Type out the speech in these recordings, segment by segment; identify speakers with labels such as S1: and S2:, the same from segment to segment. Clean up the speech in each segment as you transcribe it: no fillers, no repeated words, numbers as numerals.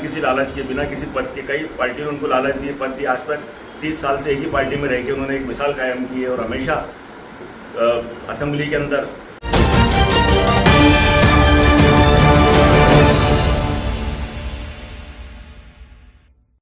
S1: किसी लालच के, बिना किसी पद के, कई पार्टियों ने उनको लालच दिए, पद दिए। आज तक 30 साल से एक ही पार्टी में रह के उन्होंने एक मिसाल कायम की है और हमेशा असेंबली के अंदर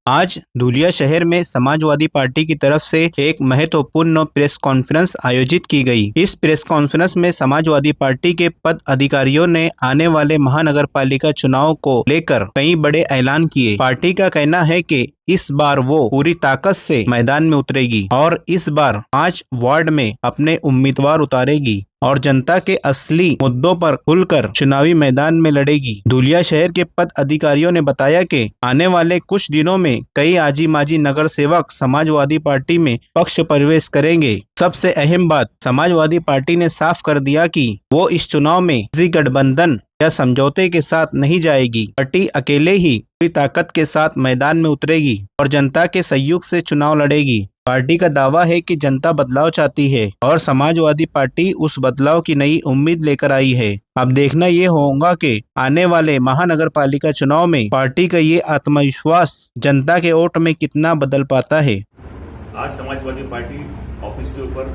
S2: आज धुलिया शहर में समाजवादी पार्टी की तरफ से एक महत्वपूर्ण प्रेस कॉन्फ्रेंस आयोजित की गई। इस प्रेस कॉन्फ्रेंस में समाजवादी पार्टी के पद अधिकारियों ने आने वाले महानगर पालिका चुनाव को लेकर कई बड़े ऐलान किए। पार्टी का कहना है कि इस बार वो पूरी ताकत से मैदान में उतरेगी और इस बार 5 वार्ड में अपने उम्मीदवार उतारेगी और जनता के असली मुद्दों पर खुलकर चुनावी मैदान में लड़ेगी। धुलिया शहर के पद अधिकारियों ने बताया कि आने वाले कुछ दिनों में कई आजी माजी नगर सेवक समाजवादी पार्टी में पक्ष प्रवेश करेंगे। सबसे अहम बात, समाजवादी पार्टी ने साफ कर दिया कि वो इस चुनाव में किसी गठबंधन या समझौते के साथ नहीं जाएगी। पार्टी अकेले ही पूरी ताकत के साथ मैदान में उतरेगी और जनता के सहयोग से चुनाव लड़ेगी। पार्टी का दावा है कि जनता बदलाव चाहती है और समाजवादी पार्टी उस बदलाव की नई उम्मीद लेकर आई है। अब देखना ये होगा कि आने वाले महानगर पालिका चुनाव में पार्टी का ये आत्मविश्वास जनता के वोट में कितना बदल पाता है।
S1: आज समाजवादी पार्टी ऑफिस के ऊपर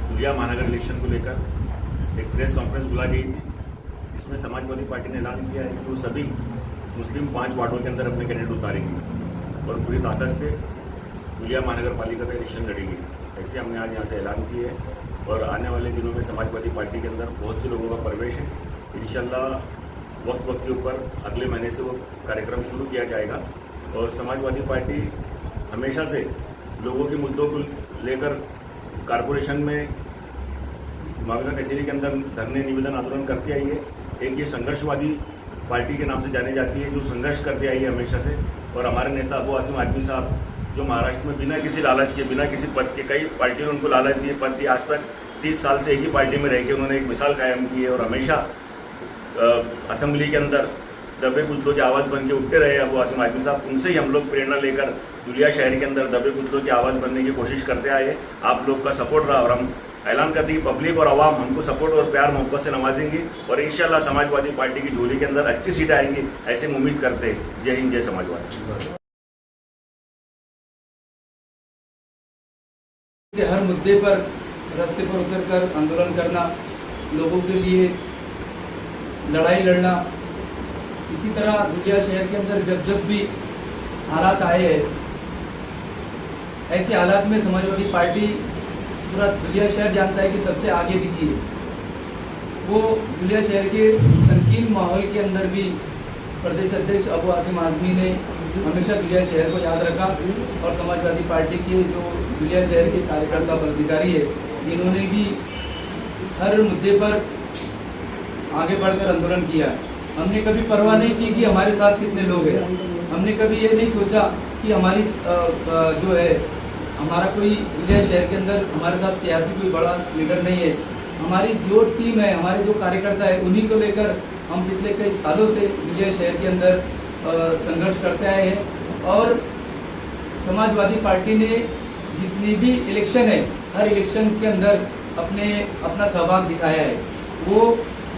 S1: धुलिया महानगर इलेक्शन को लेकर एक प्रेस कॉन्फ्रेंस बुला गई थी, जिसमें समाजवादी पार्टी ने ऐलान किया है कि वो सभी मुस्लिम 5 वार्डों के अंदर अपने कैंडिडेट उतारेंगी और पूरी ताकत से धुलिया महानगर पालिका का इलेक्शन लड़ेगी। ऐसे हमने आज यहाँ से ऐलान किए है और आने वाले दिनों में समाजवादी पार्टी के अंदर बहुत से लोगों का प्रवेश है। इंशाल्लाह वक्त के ऊपर अगले महीने से वो कार्यक्रम शुरू किया जाएगा और समाजवादी पार्टी हमेशा से लोगों के मुद्दों को लेकर कारपोरेशन में मामला कचहरी के अंदर धरने निवेदन आंदोलन करती आई है। एक ये संघर्षवादी पार्टी के नाम से जानी जाती है, जो संघर्ष करती आई है हमेशा से। और हमारे नेता अबू आसिम आजमी साहब, जो महाराष्ट्र में बिना किसी लालच के, बिना किसी पद के, कई पार्टियों ने उनको लालच दिए, पद दिए। आज तक 30 साल से एक ही पार्टी में रह के उन्होंने एक मिसाल कायम की है और हमेशा असेंबली के अंदर दबे कुचलों की आवाज़ बन के उठते रहे अबू आसिम आजमी साहब। उनसे ही हम लोग प्रेरणा लेकर धुलिया शहर के अंदर दबे कुचलों की आवाज़ बनने की कोशिश करते आए हैं। आप लोग का सपोर्ट रहा और हम ऐलान करते हैं कि पब्लिक और आवाम हमको सपोर्ट और प्यार मोहब्बत से नवाजेंगी और इंशाल्लाह समाजवादी पार्टी की झोली के अंदर अच्छी सीटें आएंगी, ऐसे हम उम्मीद करते हैं। जय हिंद, जय समाजवादी।
S3: हर मुद्दे पर रास्ते पर उतरकर आंदोलन करना, लोगों के लिए लड़ाई लड़ना, इसी तरह धुलिया शहर के अंदर जब जब भी हालात आए हैं, ऐसे हालात में समाजवादी पार्टी पूरा धुलिया शहर जानता है कि सबसे आगे दिखी है। वो धुलिया शहर के संकीर्ण माहौल के अंदर भी प्रदेश अध्यक्ष अबू आसिम आजमी ने हमेशा धुलिया शहर को याद रखा और समाजवादी पार्टी के जो धुलिया शहर के कार्यकर्ता पदाधिकारी है, इन्होंने भी हर मुद्दे पर आगे बढ़कर आंदोलन किया। हमने कभी परवाह नहीं की कि हमारे साथ कितने लोग हैं। हमने कभी ये नहीं सोचा कि हमारी जो है हमारा कोई धुलिया शहर के अंदर हमारे साथ सियासी कोई बड़ा लीडर नहीं है। हमारी जो टीम है, हमारे जो कार्यकर्ता है, उन्हीं को लेकर हम पिछले कई सालों से धुलिया शहर के अंदर संघर्ष करते आए हैं और समाजवादी पार्टी ने जितनी भी इलेक्शन है, हर इलेक्शन के अंदर अपना सहभाग दिखाया है। वो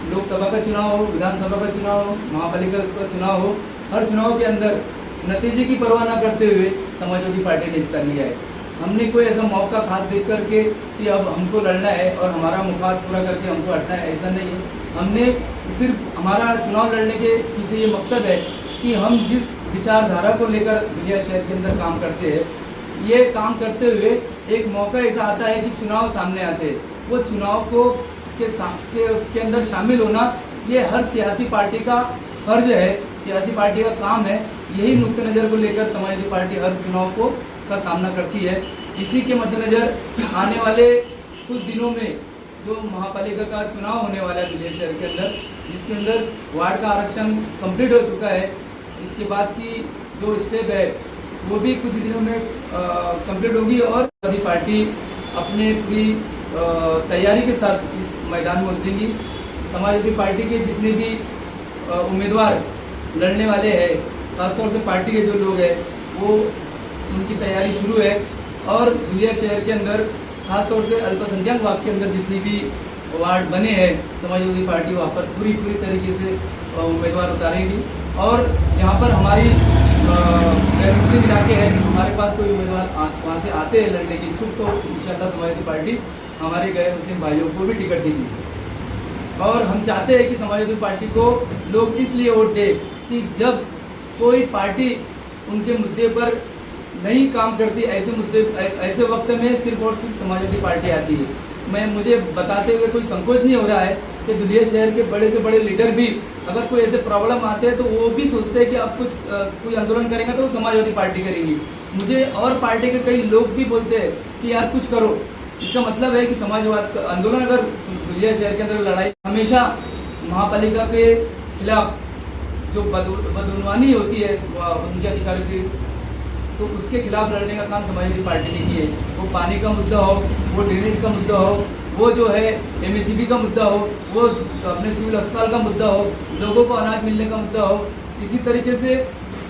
S3: लोकसभा का चुनाव हो, विधानसभा का चुनाव हो, महापालिका का चुनाव हो, हर चुनाव के अंदर नतीजे की परवाह न करते हुए समाजवादी पार्टी ने हिस्सा लिया है। हमने कोई ऐसा मौका खास देख करके कि अब हमको लड़ना है और हमारा मुखात पूरा करके हमको हटना है, ऐसा नहीं है। हमने सिर्फ हमारा चुनाव लड़ने के पीछे ये मकसद है कि हम जिस विचारधारा को लेकर धुलिया शहर के अंदर काम करते हैं, ये काम करते हुए एक मौका ऐसा आता है कि चुनाव सामने आते हैं, वो चुनाव को के अंदर शामिल होना ये हर सियासी पार्टी का फर्ज है, सियासी पार्टी का काम है। यही नुक्ते नज़र को लेकर समाजवादी पार्टी हर चुनाव का सामना करती है। इसी के मद्देनज़र आने वाले कुछ दिनों में जो महापालिका का चुनाव होने वाला है धुलिया शहर के अंदर, जिसके अंदर वार्ड का आरक्षण कंप्लीट हो चुका है, इसके बाद की जो स्टेप है वो भी कुछ दिनों में कंप्लीट होगी और समाजवादी पार्टी अपने पूरी तैयारी के साथ इस मैदान में उतरेगी। समाजवादी पार्टी के जितने भी उम्मीदवार लड़ने वाले हैं, खासतौर से पार्टी के जो लोग हैं, वो उनकी तैयारी शुरू है और धुलिया शहर के अंदर खासतौर से अल्पसंख्यक वार्ड के अंदर जितनी भी वार्ड बने हैं, समाजवादी पार्टी वहाँ पर पूरी तरीके से उम्मीदवार उतारेगी और जहाँ पर हमारी गैर मुस्लिम इलाके हैं, हमारे पास कोई उम्मीदवार वहाँ से आते हैं लड़ने की इच्छुक, तो इंशाअल्लाह समाजवादी पार्टी हमारे गैर मुस्लिम भाइयों को भी टिकट देगी। और हम चाहते हैं कि समाजवादी पार्टी को लोग इसलिए वोट दें कि जब कोई पार्टी उनके मुद्दे पर नहीं काम करती, ऐसे वक्त में सिर्फ और सिर्फ समाजवादी पार्टी आती है। मुझे बताते हुए कोई संकोच नहीं हो रहा है कि धुलिया शहर के बड़े से बड़े लीडर भी अगर कोई ऐसे प्रॉब्लम आते हैं तो वो भी सोचते हैं कि अब कोई आंदोलन करेंगे तो वो समाजवादी पार्टी करेगी। मुझे और पार्टी के कई लोग भी बोलते हैं कि यार कुछ करो। इसका मतलब है कि समाजवाद आंदोलन अगर धुलिया शहर के अंदर लड़ाई हमेशा महापालिका के खिलाफ जो बदउनवानी होती है उनके अधिकारियों की, तो उसके खिलाफ लड़ने का काम समाजवादी पार्टी ने किया है। वो पानी का मुद्दा हो, वो ड्रेनेज का मुद्दा हो, वो जो है MSCB का मुद्दा हो, वो अपने सिविल अस्पताल का मुद्दा हो, लोगों को अनाज मिलने का मुद्दा हो, इसी तरीके से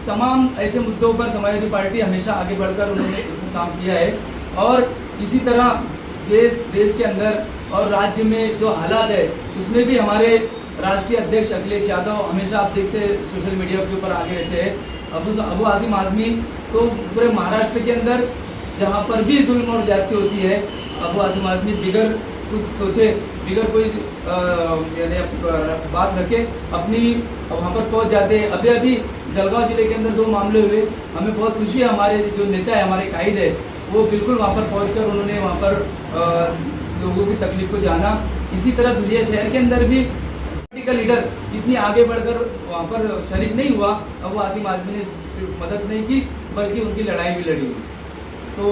S3: तमाम ऐसे मुद्दों पर समाजवादी पार्टी हमेशा आगे बढ़कर उन्होंने इसमें काम किया है। और इसी तरह देश के अंदर और राज्य में जो हालात है उसमें भी हमारे राष्ट्रीय अध्यक्ष अखिलेश यादव हमेशा आप देखते हैं सोशल मीडिया के ऊपर आगे रहते हैं। अबू आसिम आज़मी तो पूरे महाराष्ट्र के अंदर जहाँ पर भी जुल्म और ज्यादती होती है, अबू आसिम आज़मी बिगर कुछ सोचे, बिगर कोई यानी बात रखे अपनी वहाँ पर पहुँच जाते हैं। अभी जलगांव जिले के अंदर 2 मामले हुए, हमें बहुत खुशी है, हमारे जो नेता है, हमारे कायद है, वो बिल्कुल वहाँ पर पहुँचकर उन्होंने वहाँ पर लोगों की तकलीफ को जाना। इसी तरह धुलिया शहर के अंदर भी पार्टी का लीडर इतनी आगे बढ़कर वहाँ पर शरीक नहीं हुआ। अबू आसिम आज़मी ने सिर्फ मदद नहीं की बल्कि उनकी लड़ाई भी लड़ी। तो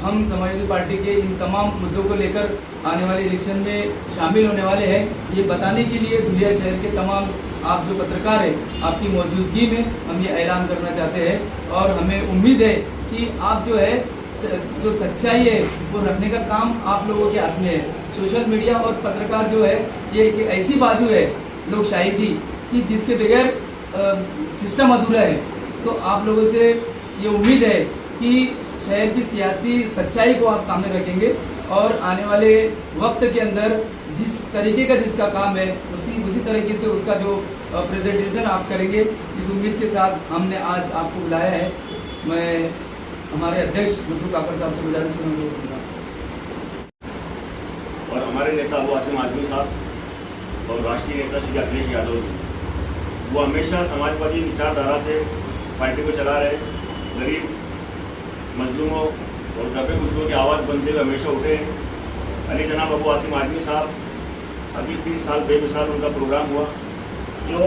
S3: हम समाजवादी पार्टी के इन तमाम मुद्दों को लेकर आने वाले इलेक्शन में शामिल होने वाले हैं। ये बताने के लिए धुलिया शहर के तमाम आप जो पत्रकार हैं, आपकी मौजूदगी में हम ये ऐलान करना चाहते हैं। और हमें उम्मीद है कि आप जो है जो सच्चाई है वो रखने का काम आप लोगों के हाथ में है। सोशल मीडिया और पत्रकार जो है ये एक ऐसी बाजू है लोकशाही की कि जिसके बगैर सिस्टम अधूरा है। तो आप लोगों से ये उम्मीद है कि शहर की सियासी सच्चाई को आप सामने रखेंगे और आने वाले वक्त के अंदर जिस तरीके का जिसका काम है उसी तरीके से उसका जो प्रेजेंटेशन आप करेंगे, इस उम्मीद के साथ हमने आज आपको बुलाया है। मैं हमारे अध्यक्ष गुड्डू काकर साहब से गुजारिश करूँगा
S1: और हमारे नेता अबू आसिम आज़मी साहब और राष्ट्रीय नेता श्री अखिलेश यादव जी, वो हमेशा समाजवादी विचारधारा से पार्टी को चला रहे, गरीब मजलूमों और दबे बुजुर्गों की आवाज़ बनते हुए हमेशा उठे हैं। अली जनाब अबू आसिम आज़मी साहब अभी 30 साल बेमिसाल उनका प्रोग्राम हुआ, जो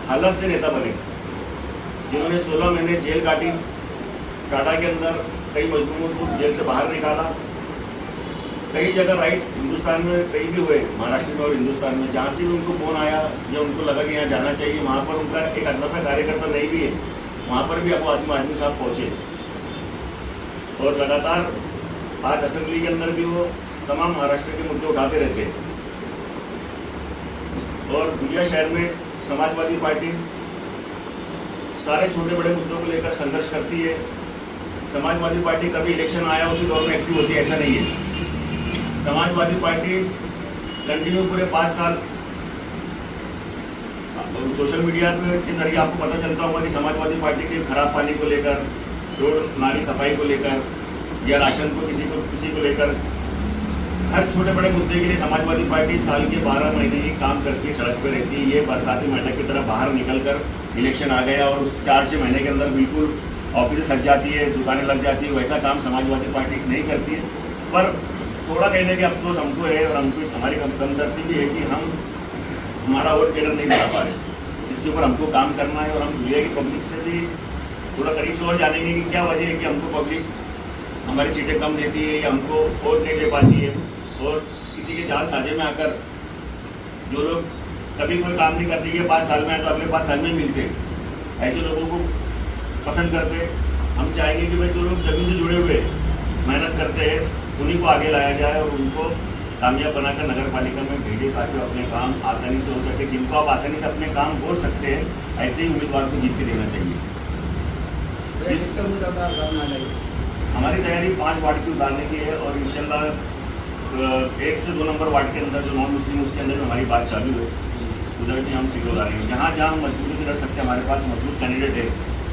S1: हालत से नेता बने, जिन्होंने 16 महीने जेल काटी, टाटा के अंदर कई मजलूमों को जेल से बाहर निकाला। कई जगह राइट्स हिंदुस्तान में कहीं भी हुए, महाराष्ट्र में और हिंदुस्तान में, जहाँ से भी उनको फ़ोन आया या उनको लगा कि यहाँ जाना चाहिए, वहाँ पर उनका एक अदना सा कार्यकर्ता नहीं भी है, वहाँ पर भी अबू आसिम आज़मी साहब पहुँचे। और लगातार आज असेंबली के अंदर भी वो तमाम महाराष्ट्र के मुद्दे उठाते रहते हैं। और धुलिया शहर में समाजवादी पार्टी सारे छोटे बड़े मुद्दों को लेकर संघर्ष करती है। समाजवादी पार्टी कभी इलेक्शन आया उसी दौर में एक्टिव होती है, ऐसा नहीं है। समाजवादी पार्टी कंटिन्यू पूरे 5 साल सोशल मीडिया के जरिए आपको पता चलता होगा कि समाजवादी पार्टी के खराब पानी को लेकर, रोड नाली सफाई को लेकर या राशन को किसी को लेकर, हर छोटे बड़े मुद्दे के लिए समाजवादी पार्टी साल के 12 महीने ही काम करके सड़क पर रहती है। ये बरसाती मेंढक की तरह बाहर निकलकर इलेक्शन आ गया और उस 4-6 महीने के अंदर बिल्कुल ऑफिस सज जाती है, दुकानें लग जाती है, वैसा काम समाजवादी पार्टी नहीं करती है। पर थोड़ा कहने के अफसोस हमको है और हमको हमारी कमतरती भी है कि हम हमारा वोट केडर नहीं बढ़ा पा रहे। इसके ऊपर हमको काम करना है और हम दुनिया की पब्लिक से भी थोड़ा करीब से और जानेंगे कि क्या वजह है कि हमको पब्लिक हमारी सीटें कम देती है या हमको वोट नहीं दे पाती है। और किसी के जाल साझे में आकर जो लोग कभी कोई काम नहीं करते, ये 5 साल में आए तो अगले 5 साल में ही मिलते, ऐसे लोगों को पसंद करते। हम चाहेंगे कि भाई जो लोग जमीन से जुड़े हुए मेहनत करते हैं उन्हीं को आगे लाया जाए और उनको कामयाब बनाकर नगर पालिका में भेजे ताकि अपने काम आसानी से हो सके। जिनको आप आसानी से अपने काम बोल सकते हैं, ऐसे ही उम्मीदवार को जीत के देना चाहिए। हमारी तैयारी 5 वार्ड की उतारने की है और इंशाल्लाह 1 से 2 नंबर वार्ड के अंदर जो नॉन मुस्लिम उसके अंदर हमारी बात चालू है। उधर भी हम सीटें उतारेंगे। जहाँ जहाँ हम मजबूती से लड़ सकते हैं, हमारे पास मजबूत कैंडिडेट है,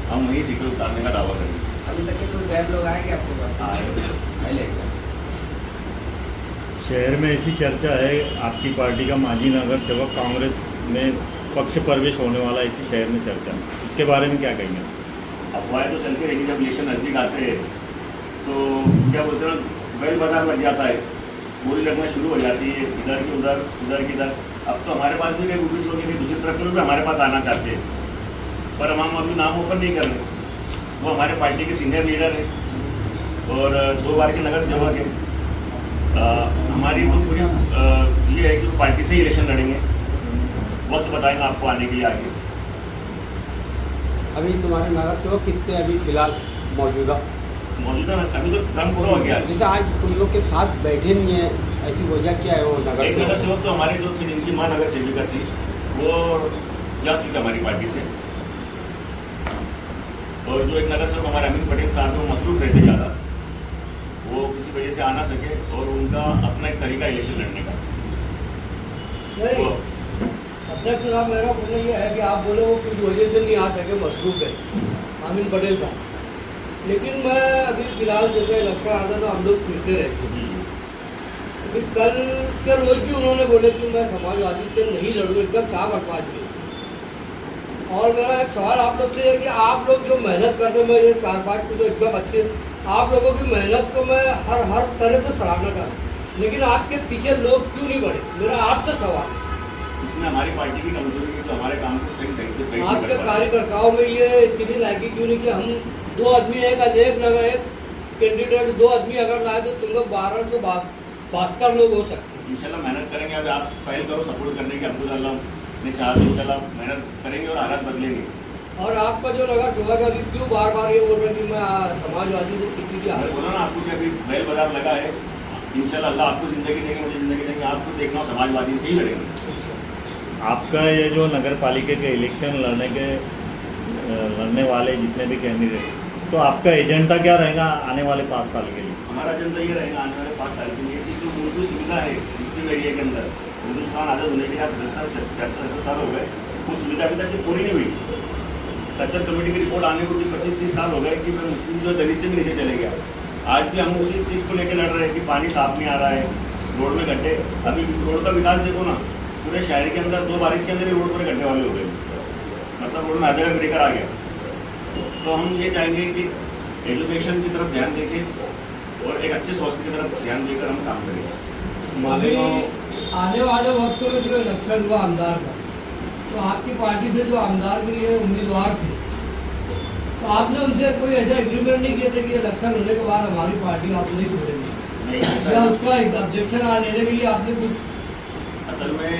S1: हम वहीं सीटें उतारने का दावा करेंगे।
S4: अभी तक के कोई गैर लोग आए क्या आपके पास?
S1: आए।
S4: आए
S5: शहर में ऐसी चर्चा है आपकी पार्टी का माजी नगर सेवक कांग्रेस में पक्ष प्रवेश होने वाला, ऐसी शहर में चर्चा है, इसके बारे में क्या कहेंगे?
S1: अफवाहें तो चलती रहेंगी, जब इलेक्शन नज़दीक आते हैं तो क्या बोलते हैं, बैल बाजार लग जाता है, बोली लगना शुरू हो जाती है, इधर की उधर, उधर की इधर। अब तो हमारे पास भी कई गुपित लोग हैं कि दूसरी तरफ के लोग भी हमारे पास आना चाहते हैं, पर हम अभी नाम ओपन नहीं कर रहे। वो हमारे पार्टी के सीनियर लीडर है और 2 बार के नगर सेवक है। हमारी तो पूरी ये है कि वो पार्टी से ही इलेक्शन लड़ेंगे, वक्त बताएंगे आपको आने के लिए आगे।
S6: अभी तुम्हारे नगर सेवक कितने अभी फिलहाल मौजूदा
S1: अभी तो काम पूरा हो गया।
S6: जैसे आज तुम लोग के साथ बैठे नहीं है, ऐसी वजह क्या है? वो नगर
S1: एक नगर
S6: सेवक
S1: सेवक तो हमारे जो थी, जिनकी माँ नगर सेविका थी, वो जा चुकी हमारी पार्टी से। और जो एक नगर सेवक हमारे अमित पटेल साहब हैं, वो मसरूफ रहते ज़्यादा, वो किसी वजह से आ ना सके और उनका अपना एक तरीका इलेक्शन लड़ने का।
S7: नहीं, अध्यक्ष साहब मेरा बोलना ये है कि आप बोले वो कुछ वजह से नहीं आ सके, मसरूफ है अमित पटेल साहब। लेकिन मैं अभी फिलहाल जैसे इलेक्शन आता तो हम लोग मिलते रहते हैं। अभी कल के रोज भी उन्होंने बोले कि मैं समाजवादी से नहीं लड़ूँ, एकदम साफ अल्फाज में। और मेरा एक सवाल आप लोग से है कि आप लोग जो मेहनत करते हैं, मैं ये 4-5 को तो एकदम अच्छे, आप लोगों की मेहनत को मैं हर तरह से सराहना करूँ, लेकिन आपके पीछे लोग क्यों नहीं बढ़े? मेरा आपसे सवाल है।
S1: इसमें हमारी पार्टी की कमजोरी है, जो हमारे काम को सही ढंग से पेश नहीं
S7: आपके
S1: कर पाते।
S7: कार्यकर्ताओं में ये इतनी लायकी क्यों नहीं कि हम 2 आदमी एक नगर एक कैंडिडेट 2 आदमी अगर लाए तो तुम लोग 1272 लोग हो सकते हैं।
S1: इंशाल्लाह मेहनत करेंगे। अब आप पहल करो सपोर्ट करने की, अब्दुल्ला ने चाहा तो इंशाल्लाह मेहनत करेंगे और हालात बदलेंगे।
S7: और आपका जो नगर सेवक अभी क्यों बार बार ये बोल रहे हैं कि मैं समाजवादी से किसी की
S1: मैं बोला ना आपको कि अभी बैल बाजार लगा है, इंशाल्लाह अल्लाह आपको ज़िंदगी देंगे, मुझे ज़िंदगी देंगे, आपको देखना हो समाजवादी से ही लड़ेंगे।
S5: आपका ये जो नगर पालिका के इलेक्शन लड़ने वाले जितने भी कैंडिडेट, तो आपका एजेंडा क्या रहेगा आने वाले 5 साल के लिए?
S1: हमारा एजेंडा ये रहेगा आने वाले 5 साल के लिए कि जो मूलभूत सुविधा है मुस्लिम एरिया के अंदर, हिंदुस्तान आज़ाद होने के 77 साल हो गए, वो सुविधा अभी तक पूरी नहीं हुई। सच्चर कमेटी की रिपोर्ट आने को भी 25-30 साल हो गए कि मैं मुस्लिम जो दलित से भी नीचे चले गया। आज भी हम उसी चीज़ को लेकर लड़ रहे हैं कि पानी साफ नहीं आ रहा है, रोड में गड्ढे। अभी रोड का विकास देखो ना, पूरे शहर के अंदर 2 बारिश के अंदर ही रोड पूरे गड्ढे वाले हो गए, मतलब रोड में हर जगह ब्रेकर आ गया। तो हम ये चाहेंगे कि एजुकेशन की तरफ ध्यान देके और एक अच्छे स्वास्थ्य की तरफ ध्यान देकर हम काम करेंगे।
S7: अभी आने वाले वक्तों में जो इलेक्शन हुआ आमदार का, तो आपकी पार्टी से जो आमदार के लिए उम्मीदवार थे, तो आपने उनसे कोई ऐसा एग्रीमेंट नहीं किया था कि इलेक्शन होने के बाद हमारी पार्टी आप नहीं छोड़ेंगे,
S1: नहीं,
S7: या उसका ऑब्जेक्शन लेने के लिए आपने कुछ?
S1: असल में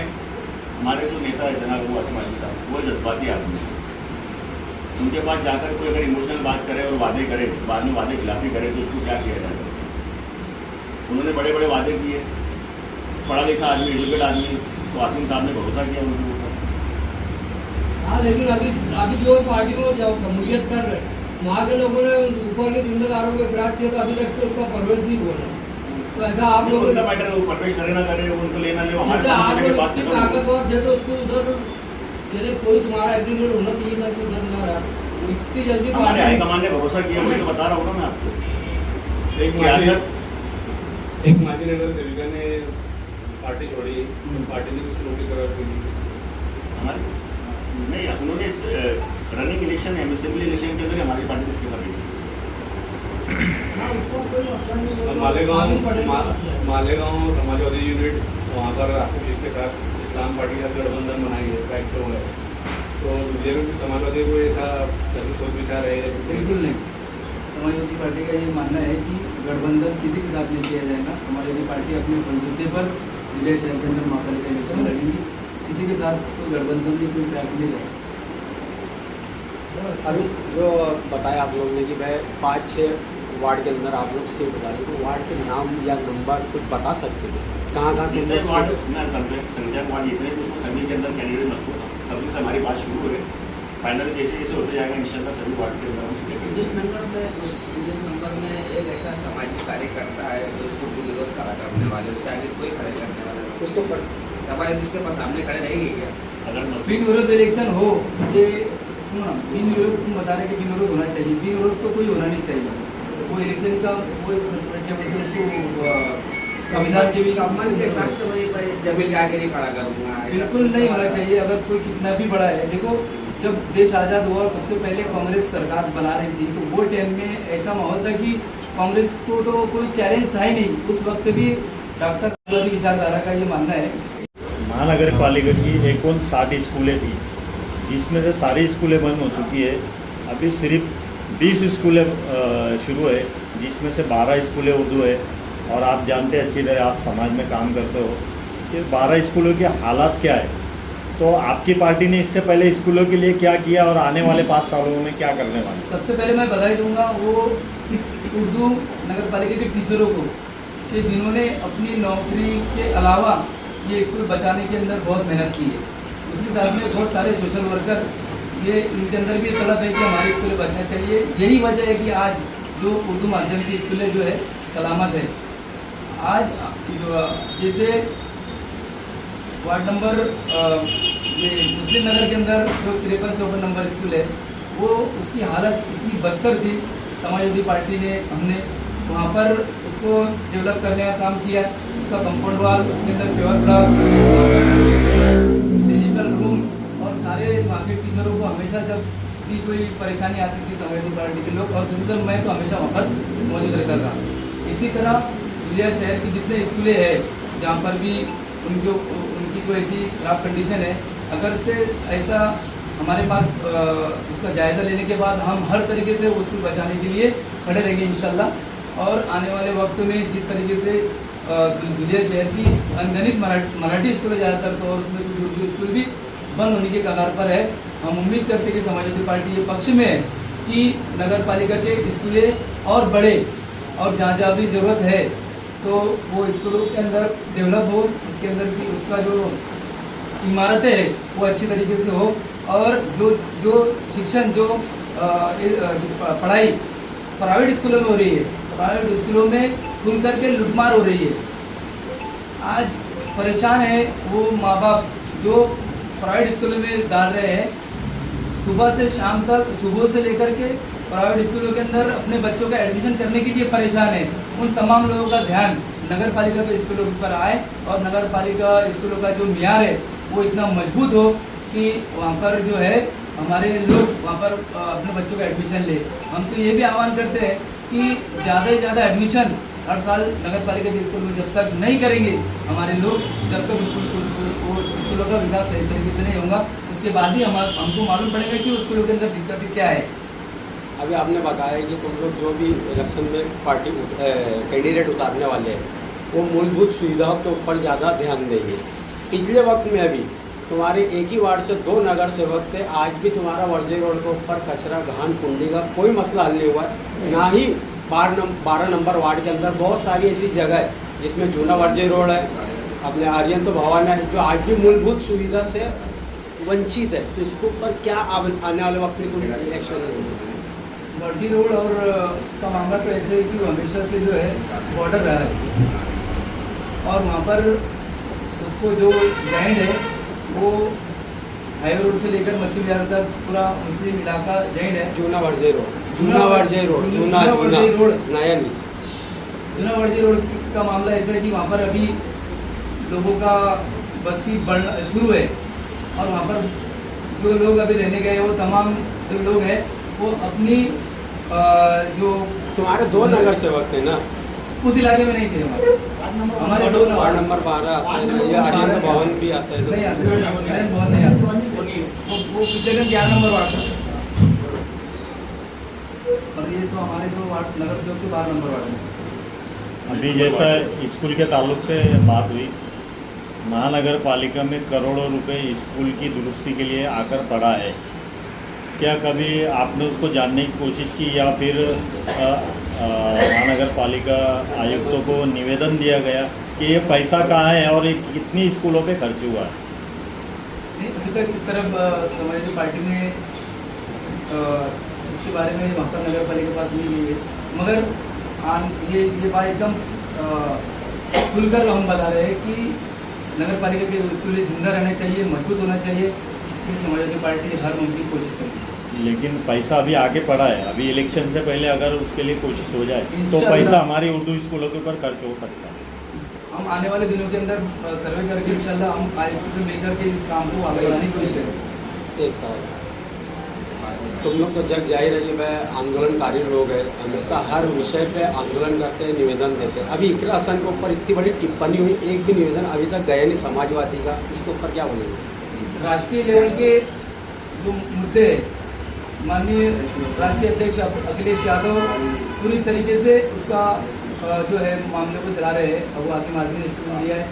S1: हमारे जो नेता है जनाब वो आसिम आजमी साहब, वो जज्बाती आदमी है। उनके पास जाकर कोई अगर इमोशनल बात करे और वादे करे, बाद में वादे खिलाफी करे तो उसको क्या किया जाएगा? उन्होंने बड़े बड़े वादे किए, पढ़ा लिखा आदमी, एजुकेटेड आदमी, तो आसिम साहब ने भरोसा किया उनके ऊपर।
S7: हाँ, लेकिन अभी जो पार्टी में जब शमूलियत कर रहे वहाँ के लोगों ने ऊपर के जिम्मेदारों को इतराज किया, तो अभी तक तो उसका परवेश नहीं बोला। तो ऐसा आप लोग
S1: उनका मैटर है, वो प्रवेश करे ना करे, वो उनको लेना ले, हमारे
S7: आप
S1: पास
S7: लोग
S1: बात
S7: इतनी
S1: करो।
S7: ताकतवर थे तो उसको उधर जैसे कोई तुम्हारा एग्रीमेंट होना चाहिए था कि उधर ना रहा, इतनी जल्दी
S1: हमारे
S7: पार्टी
S1: हाईकमान ने भरोसा किया, मैं तो बता रहा हूँ ना मैं आपको।
S8: एक माजी नगर सेविका ने पार्टी छोड़ी, पार्टी ने किसी नोटिस वगैरह दी
S1: हमारे नहीं, उन्होंने रनिंग इलेक्शन असेंबली इलेक्शन के अंदर हमारी पार्टी से इस्तीफा भेजी।
S8: मालेगांव समाजवादी यूनिट वहाँ पर आसिफ शेख के साथ इस्लाम पार्टी का गठबंधन बनाई है, पैक्ट हुआ है, तो मुझे भी समाजवादी को ऐसा कैसे सोच विचार है?
S3: बिल्कुल नहीं। समाजवादी पार्टी का ये मानना है कि गठबंधन किसी के साथ नहीं किया जाएगा। समाजवादी पार्टी अपने बलबूते पर जिले शहर के अंदर महापालिका इलेक्शन लड़ेंगी, किसी के साथ कोई गठबंधन नहीं, कोई पैक्ट नहीं रहेगा।
S6: अभी जो बताया आप लोग ने कि भाई 5-6 वार्ड के अंदर आप लोग सीट डालें, तो वार्ड के नाम या नंबर कुछ बता सकते हैं कहाँ कहाँ तुम
S1: जितने
S6: लोग
S1: वार्ड
S6: सीट?
S1: मैं संख्या वार्ड जितने भी उसको सभी के अंदर कैंडिडेट मजबूत है, सभी से हमारी बात शुरू है। फाइनल जैसे जैसे होते जाएगा इंशाल्लाह सभी वार्ड के अंदर हम सीटें
S4: जिस नंबर में एक ऐसा सामाजिक कार्यकर्ता है जो उसको विरोध खड़ा करने वाले, उसके आगे कोई खड़े करने वाला नहीं।
S6: उसको पर
S4: सवाल जिसके पास सामने खड़े रहेगी क्या?
S1: अगर
S3: बिन
S1: मुस्लिम
S3: विरोध इलेक्शन हो, ये सुनो ना, बिन विरोध तुम बता रहे कि बिन विरोध होना चाहिए, बिन विरोध तो कोई होना नहीं चाहिए। वो इलेक्शन का वो क्या बोलते हैं उसको, संविधान के भी
S4: सम्मान के हिसाब से वही भाई जमीन के आगे नहीं खड़ा करूँगा।
S3: बिल्कुल नहीं होना चाहिए। अगर कोई कितना भी बड़ा है, देखो जब देश आज़ाद हुआ और सबसे पहले कांग्रेस सरकार बना रही थी, तो वो टाइम में ऐसा माहौल था कि कांग्रेस को तो कोई चैलेंज था ही नहीं। उस वक्त भी डॉक्टर की विचारधारा का ये मानना है।
S5: महानगर पालिका की 59 स्कूलें थी, जिसमें से सारी स्कूलें बंद हो चुकी है। अभी सिर्फ 20 स्कूलें शुरू है, जिसमें से 12 स्कूलें उर्दू है। और आप जानते अच्छी तरह, आप समाज में काम करते हो, कि 12 स्कूलों के हालात क्या है। तो आपकी पार्टी ने इससे पहले स्कूलों के लिए क्या किया और आने वाले 5 सालों में क्या करने वाले?
S3: सबसे पहले मैं बधाई दूंगा वो उर्दू नगर पालिका के टीचरों को, कि जिन्होंने अपनी नौकरी के अलावा ये स्कूल बचाने के अंदर बहुत मेहनत की है। उसके साथ में बहुत सारे सोशल वर्कर, ये इनके अंदर भी तलब है कि हमारी स्कूलें बचना चाहिए। यही वजह है कि आज जो उर्दू माध्यम की स्कूलें जो है सलामत है। आज जैसे वार्ड नंबर ये मुस्लिम नगर के अंदर जो 53-54 नंबर स्कूल है, वो उसकी हालत इतनी बदतर थी। समाजवादी पार्टी ने हमने वहाँ पर उसको डेवलप करने का काम किया। उसका कंपाउंड वाल, उसके अंदर प्योर ब्लॉक, डिजिटल रूम, और सारे वहाँ के टीचरों को हमेशा जब भी कोई परेशानी आती थी समाजवादी पार्टी के लोग, और विशेषकर मैं तो हमेशा वहाँ पर मौजूद रहता था। इसी तरह धुलिया शहर की जितने स्कूलें हैं, जहाँ पर भी उनकी जो ऐसी खराब कंडीशन है, अगर से ऐसा हमारे पास उसका जायज़ा लेने के बाद हम हर तरीके से वो स्कूल बचाने के लिए खड़े रहेंगे इंशाल्लाह। और आने वाले वक्त में जिस तरीके से धुलिया शहर की अनगिनत मराठी स्कूलें ज़्यादातर, तो और उसमें कुछ उर्दू स्कूल भी बंद होने के कगार पर है। हम उम्मीद करते हैं कि समाजवादी पार्टी ये पक्ष में है कि नगर पालिका के स्कूलें और बड़े, और जहाँ जहाँ भी ज़रूरत है तो वो स्कूलों के अंदर डेवलप हो, उसके अंदर की उसका जो इमारतें है वो अच्छी तरीके से हो, और जो शिक्षण जो पढ़ाई प्राइवेट स्कूलों में हो रही है, प्राइवेट स्कूलों में खुल करके लूटमार हो रही है। आज परेशान है वो माँ बाप जो प्राइवेट स्कूलों में डाल रहे हैं, सुबह से शाम तक, सुबह से लेकर के प्राइवेट स्कूलों के अंदर अपने बच्चों का एडमिशन करने के लिए परेशान है। उन तमाम लोगों का ध्यान नगर पालिका के स्कूलों पर आए, और नगर पालिका स्कूलों का जो मियार है वो इतना मजबूत हो कि वहाँ पर जो है हमारे लोग वहाँ पर अपने बच्चों का एडमिशन ले। हम तो ये भी आह्वान करते हैं कि ज़्यादा से ज़्यादा एडमिशन हर साल नगर पालिका के स्कूल में जब तक नहीं करेंगे हमारे लोग, जब तक स्कूलों का विकास सही तरीके से नहीं होगा, उसके बाद ही हमको मालूम पड़ेगा कि स्कूलों के अंदर दिक्कतें क्या है।
S6: अभी आपने बताया कि तुम लोग जो भी इलेक्शन में पार्टी कैंडिडेट उतारने वाले हैं, वो मूलभूत सुविधाओं के ऊपर ज़्यादा ध्यान देंगे। पिछले वक्त में अभी तुम्हारे एक ही वार्ड से 2 नगर सेवक थे, आज भी तुम्हारा वर्जे रोड के ऊपर कचरा घान कुंडी का कोई मसला हल नहीं हुआ है। ना ही 12 नंबर वार्ड के अंदर बहुत सारी ऐसी जगह है जिसमें जूना वर्जे रोड है, अपने आर्यन तो भवन है, जो आज भी मूलभूत सुविधा से वंचित है। तो इसके ऊपर क्या आने वाले वक्त में कोई एक्शन लेंगे?
S3: वर्जी रोड और का मामला तो ऐसे है कि वो हमेशा से जो है बॉर्डर रहा है, और वहाँ पर उसको जो लैंड है वो हाईवे रोड से लेकर मच्छी बाजार तक पूरा मुस्लिम इलाका जैन है।
S6: जूना वर्जे रोड, जूना वर्जे रोड, जूना रोड, नया नहीं।
S3: जूना वर्जे रोड का मामला ऐसा है कि वहाँ पर अभी लोगों का बस्ती बढ़ना शुरू है, और वहाँ पर जो लोग अभी रहने गए वो तमाम जो लोग हैं वो अपनी जो
S6: तुम्हारे 2 नगर सेवक थे ना,
S3: उस इलाके में नहीं थे हमारे 2
S6: वार्ड नंबर 12 आता है, ये आर्यन भवन भी आता है।
S3: नहीं आते, आर्यन भवन नहीं आते, वो पिछले दिन 11 नंबर वार्ड था, और ये तो हमारे जो वार्ड नगर सेवक थे 12 नंबर वार्ड में।
S5: अभी जैसा स्कूल के ताल्लुक से बात हुई, महानगर पालिका में करोड़ों रुपए स्कूल की दुरुस्ती के लिए आकर पड़ा है। क्या कभी आपने उसको जानने की कोशिश की, या फिर महानगर पालिका आयुक्तों को निवेदन दिया गया कि ये पैसा कहाँ है और ये कितनी स्कूलों पे खर्च हुआ है?
S3: नहीं, अभी तक इस तरफ समाजवादी पार्टी ने इसके बारे में वहाँ पर नगर पालिका के पास नहीं गई है, मगर ये बात एकदम खुलकर हम बता रहे हैं कि नगर पालिका के स्कूल जिंदा रहना चाहिए, मजबूत होना चाहिए। इसके लिए समाजवादी पार्टी हर मुमकिन कोशिश करेगी।
S5: लेकिन पैसा अभी आगे पड़ा है, अभी इलेक्शन से पहले अगर उसके लिए कोशिश हो जाए तो
S3: इंशाअल्लाह।
S5: पैसा हमारी उर्दू स्कूलों के ऊपर खर्च हो सकता है।
S3: हम आने वाले दिनों के अंदर सर्वे करके इंशाल्लाह हम आयुक्त से मिलकर के इस काम को आगे बढ़ाने की कोशिश करेंगे।
S6: एक सवाल, तुम लोग तो जग जाहिर है कि मैं आंदोलनकारी लोग हैं, हमेशा हर विषय पे आंदोलन करते हैं, निवेदन देते हैं। अभी इकरा हसन के ऊपर इतनी बड़ी टिप्पणी हुई, एक भी निवेदन अभी तक गया नहीं समाजवादी का, इसके ऊपर क्या बोलेंगे?
S3: राष्ट्रीय लेवल के जो मुद्दे हैं, माननीय राष्ट्रीय अध्यक्ष अखिलेश यादव पूरी तरीके से उसका जो है मामले को चला रहे हैं। अबू आसिम आज़मी ने स्टेटमेंट दिया है।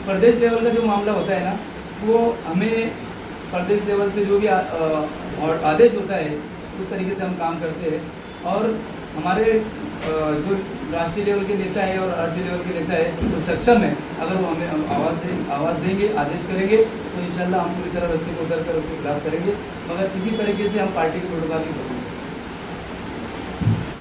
S3: प्रदेश लेवल का जो मामला होता है ना, वो हमें प्रदेश लेवल से जो भी और आदेश होता है उस तरीके से हम काम करते हैं। और हमारे जो राष्ट्रीय लेवल के नेता है और राज्य लेवल के नेता है तो सक्षम है, अगर वो हमें आवाज़ देंगे, आदेश करेंगे तो इंशाल्लाह हम पूरी तरह रास्ते को उतर कर उसके खिलाफ करेंगे, मगर किसी तरीके से हम पार्टी के प्रोटोकॉल नहीं करेंगे।